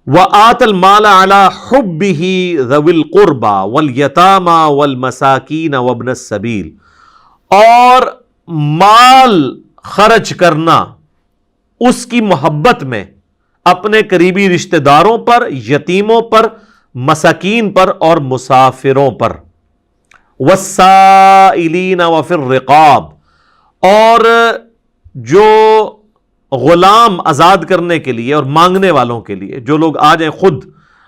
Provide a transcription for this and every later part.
وآت المال علی حبہ ذوی القربى والیتامى والمساکین وابن السبیل، اور مال خرچ کرنا اس کی محبت میں اپنے قریبی رشتہ داروں پر، یتیموں پر، مساکین پر اور مسافروں پر، والسائلین وفی الرقاب، اور جو غلام آزاد کرنے کے لیے اور مانگنے والوں کے لیے، جو لوگ آ جائیں خود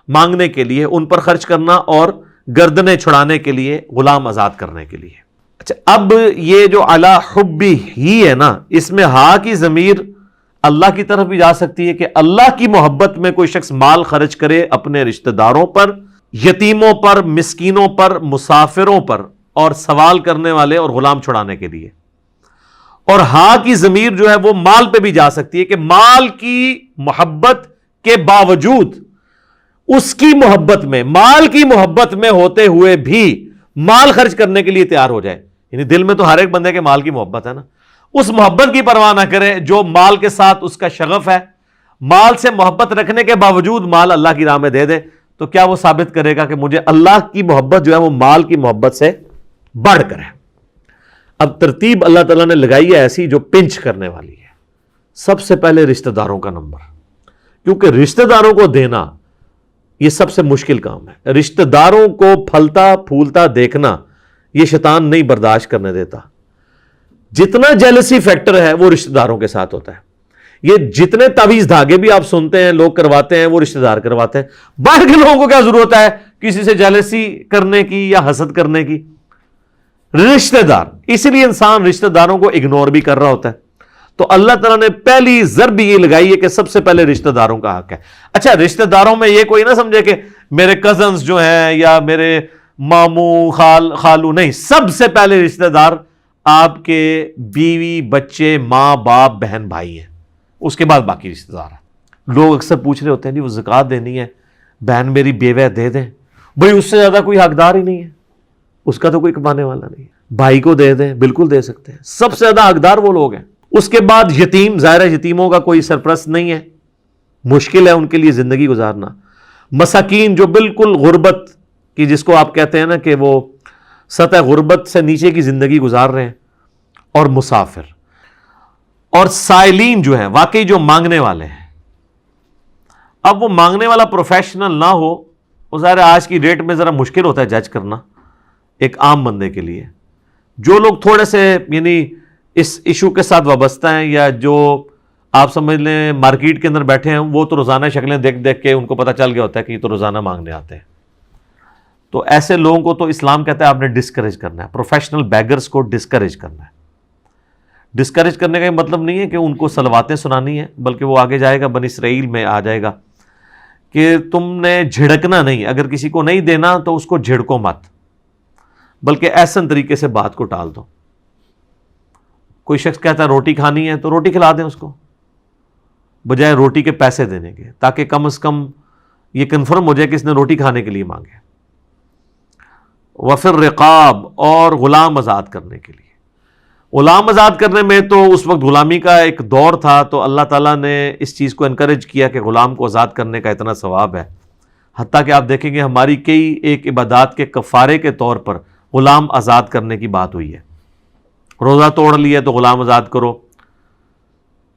مانگنے کے لیے ان پر خرچ کرنا، اور گردنیں چھڑانے کے لیے، غلام آزاد کرنے کے لیے۔ اچھا، اب یہ جو علی حبی ہی ہے نا، اس میں ہا کی ضمیر اللہ کی طرف بھی جا سکتی ہے کہ اللہ کی محبت میں کوئی شخص مال خرچ کرے اپنے رشتہ داروں پر، یتیموں پر، مسکینوں پر، مسافروں پر، اور سوال کرنے والے اور غلام چھڑانے کے لیے۔ اور ہاں کی ضمیر جو ہے وہ مال پہ بھی جا سکتی ہے کہ مال کی محبت کے باوجود اس کی محبت میں، مال کی محبت میں ہوتے ہوئے بھی مال خرچ کرنے کے لیے تیار ہو جائے۔ یعنی دل میں تو ہر ایک بندے کے مال کی محبت ہے نا، اس محبت کی پرواہ نہ کرے جو مال کے ساتھ اس کا شغف ہے، مال سے محبت رکھنے کے باوجود مال اللہ کی راہ میں دے دے، تو کیا وہ ثابت کرے گا کہ مجھے اللہ کی محبت جو ہے وہ مال کی محبت سے بڑھ کر ہے؟ اب ترتیب اللہ تعالیٰ نے لگائی ہے ایسی جو پنچ کرنے والی ہے۔ سب سے پہلے رشتہ داروں کا نمبر، کیونکہ رشتہ داروں کو دینا یہ سب سے مشکل کام ہے۔ رشتہ داروں کو پھلتا پھولتا دیکھنا یہ شیطان نہیں برداشت کرنے دیتا۔ جتنا جیلسی فیکٹر ہے وہ رشتہ داروں کے ساتھ ہوتا ہے۔ یہ جتنے تعویذ دھاگے بھی آپ سنتے ہیں لوگ کرواتے ہیں وہ رشتہ دار کرواتے ہیں۔ باہر کے لوگوں کو کیا ضرورت ہے کسی سے جیلسی کرنے کی یا حسد کرنے کی؟ رشتہ دار، اسی لیے انسان رشتہ داروں کو اگنور بھی کر رہا ہوتا ہے۔ تو اللہ تعالیٰ نے پہلی ضرب یہ لگائی ہے کہ سب سے پہلے رشتہ داروں کا حق ہے۔ اچھا، رشتہ داروں میں یہ کوئی نہ سمجھے کہ میرے کزنز جو ہیں یا میرے ماموں خالو، نہیں، سب سے پہلے رشتہ دار آپ کے بیوی، بچے، ماں باپ، بہن بھائی ہیں، اس کے بعد باقی رشتہ دار ہیں۔ لوگ اکثر پوچھ رہے ہوتے ہیں جی وہ زکوٰۃ دینی ہے، بہن میری بیوہ دے دیں، بھئی اس سے زیادہ کوئی حقدار ہی نہیں ہے، اس کا تو کوئی کمانے والا نہیں ہے، بھائی کو دے دیں، بالکل دے سکتے ہیں، سب سے زیادہ حقدار وہ لوگ ہیں۔ اس کے بعد یتیم، ظاہر ہے یتیموں کا کوئی سرپرست نہیں ہے، مشکل ہے ان کے لیے زندگی گزارنا۔ مساکین جو بالکل غربت کی، جس کو آپ کہتے ہیں نا کہ وہ سطح غربت سے نیچے کی زندگی گزار رہے ہیں، اور مسافر، اور سائلین جو ہیں واقعی جو مانگنے والے ہیں۔ اب وہ مانگنے والا پروفیشنل نہ ہو، وہ ظاہر آج کی ڈیٹ میں ذرا مشکل ہوتا ہے جج کرنا ایک عام بندے کے لیے۔ جو لوگ تھوڑے سے یعنی اس ایشو کے ساتھ وابستہ ہیں، یا جو آپ سمجھ لیں مارکیٹ کے اندر بیٹھے ہیں، وہ تو روزانہ شکلیں دیکھ دیکھ کے ان کو پتہ چل گیا ہوتا ہے کہ یہ تو روزانہ مانگنے آتے ہیں۔ تو ایسے لوگوں کو تو اسلام کہتا ہے آپ نے ڈسکریج کرنا ہے، پروفیشنل بیگرز کو ڈسکریج کرنا ہے۔ ڈسکریج کرنے کا یہ مطلب نہیں ہے کہ ان کو صلواتیں سنانی ہے، بلکہ وہ آگے جائے گا، بنی اسرائیل میں آ جائے گا کہ تم نے جھڑکنا نہیں، اگر کسی کو نہیں دینا تو اس کو جھڑکو مت، بلکہ احسن طریقے سے بات کو ٹال دو۔ کوئی شخص کہتا ہے روٹی کھانی ہے تو روٹی کھلا دیں اس کو، بجائے روٹی کے پیسے دینے کے، تاکہ کم از کم یہ کنفرم ہو جائے کہ اس نے روٹی کھانے کے لیے مانگے۔ وفر رقاب، اور غلام آزاد کرنے کے لیے۔ غلام آزاد کرنے میں تو اس وقت غلامی کا ایک دور تھا، تو اللہ تعالیٰ نے اس چیز کو انکریج کیا کہ غلام کو آزاد کرنے کا اتنا ثواب ہے، حتیٰ کہ آپ دیکھیں گے ہماری کئی ایک عبادات کے کفارے کے طور پر غلام آزاد کرنے کی بات ہوئی ہے۔ روزہ توڑ لیا تو غلام آزاد کرو،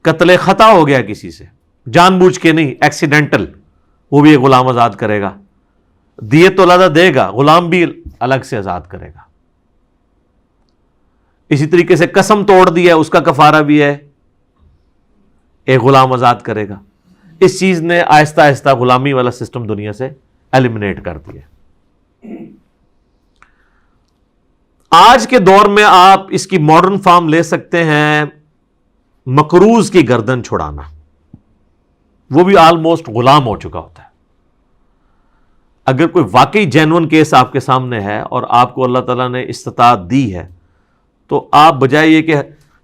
قتل خطا ہو گیا کسی سے، جان بوجھ کے نہیں، ایکسیڈنٹل، وہ بھی ایک غلام آزاد کرے گا، دیت تو علیحدہ دے گا، غلام بھی الگ سے آزاد کرے گا۔ اسی طریقے سے قسم توڑ دیا، اس کا کفارہ بھی ہے، ایک غلام آزاد کرے گا۔ اس چیز نے آہستہ آہستہ غلامی والا سسٹم دنیا سے ایلیمنیٹ کر دیا۔ آج کے دور میں آپ اس کی ماڈرن فارم لے سکتے ہیں، مقروض کی گردن چھڑانا، وہ بھی آلموسٹ غلام ہو چکا ہوتا ہے۔ اگر کوئی واقعی جینون کیس آپ کے سامنے ہے اور آپ کو اللہ تعالیٰ نے استطاعت دی ہے، تو آپ بجائے یہ کہ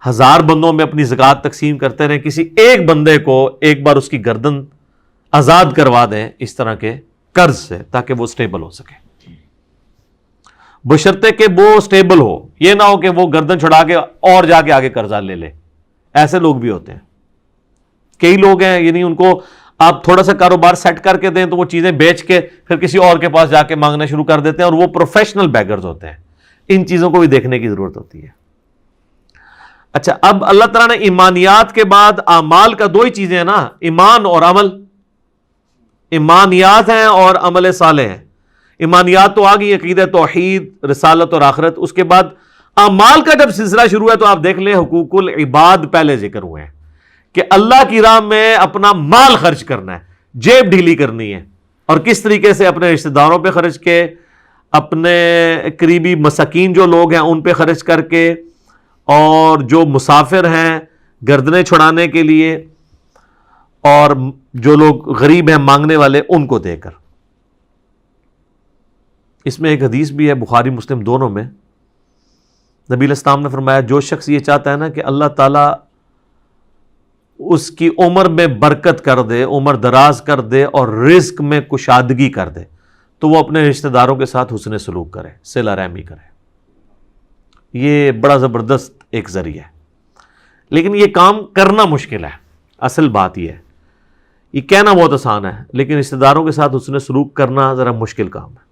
1000 بندوں میں اپنی زکوٰۃ تقسیم کرتے رہیں، کسی ایک بندے کو ایک بار اس کی گردن آزاد کروا دیں اس طرح کے قرض سے، تاکہ وہ سٹیبل ہو سکے، بشرطے کہ وہ سٹیبل ہو، یہ نہ ہو کہ وہ گردن چھڑا کے اور جا کے آگے قرضہ لے لے۔ ایسے لوگ بھی ہوتے ہیں، کئی لوگ ہیں یعنی ان کو آپ تھوڑا سا کاروبار سیٹ کر کے دیں تو وہ چیزیں بیچ کے پھر کسی اور کے پاس جا کے مانگنا شروع کر دیتے ہیں، اور وہ پروفیشنل بیگرز ہوتے ہیں. ان چیزوں کو بھی دیکھنے کی ضرورت ہوتی ہے. اچھا، اب اللہ تعالیٰ نے ایمانیات کے بعد اعمال کا دو ہی چیزیں ہیں نا، ایمان اور عمل. ایمانیات ہیں اور عمل صالح ہیں. ایمانیات تو آگئی، عقیدہ توحید، رسالت اور آخرت. اس کے بعد اعمال کا جب سلسلہ شروع ہے تو آپ دیکھ لیں حقوق العباد پہلے ذکر ہوئے ہیں کہ اللہ کی راہ میں اپنا مال خرچ کرنا ہے، جیب ڈھیلی کرنی ہے، اور کس طریقے سے اپنے رشتہ داروں پہ خرچ کے، اپنے قریبی مساکین جو لوگ ہیں ان پہ خرچ کر کے، اور جو مسافر ہیں گردنیں چھڑانے کے لیے، اور جو لوگ غریب ہیں مانگنے والے ان کو دے کر. اس میں ایک حدیث بھی ہے بخاری مسلم دونوں میں. نبی علیہ السلام نے فرمایا جو شخص یہ چاہتا ہے نا کہ اللہ تعالیٰ اس کی عمر میں برکت کر دے، عمر دراز کر دے اور رزق میں کشادگی کر دے، تو وہ اپنے رشتہ داروں کے ساتھ حسن سلوک کرے، صلہ رحمی کرے. یہ بڑا زبردست ایک ذریعہ ہے، لیکن یہ کام کرنا مشکل ہے. اصل بات یہ ہے، یہ کہنا بہت آسان ہے، لیکن رشتہ داروں کے ساتھ حسن سلوک کرنا ذرا مشکل کام ہے.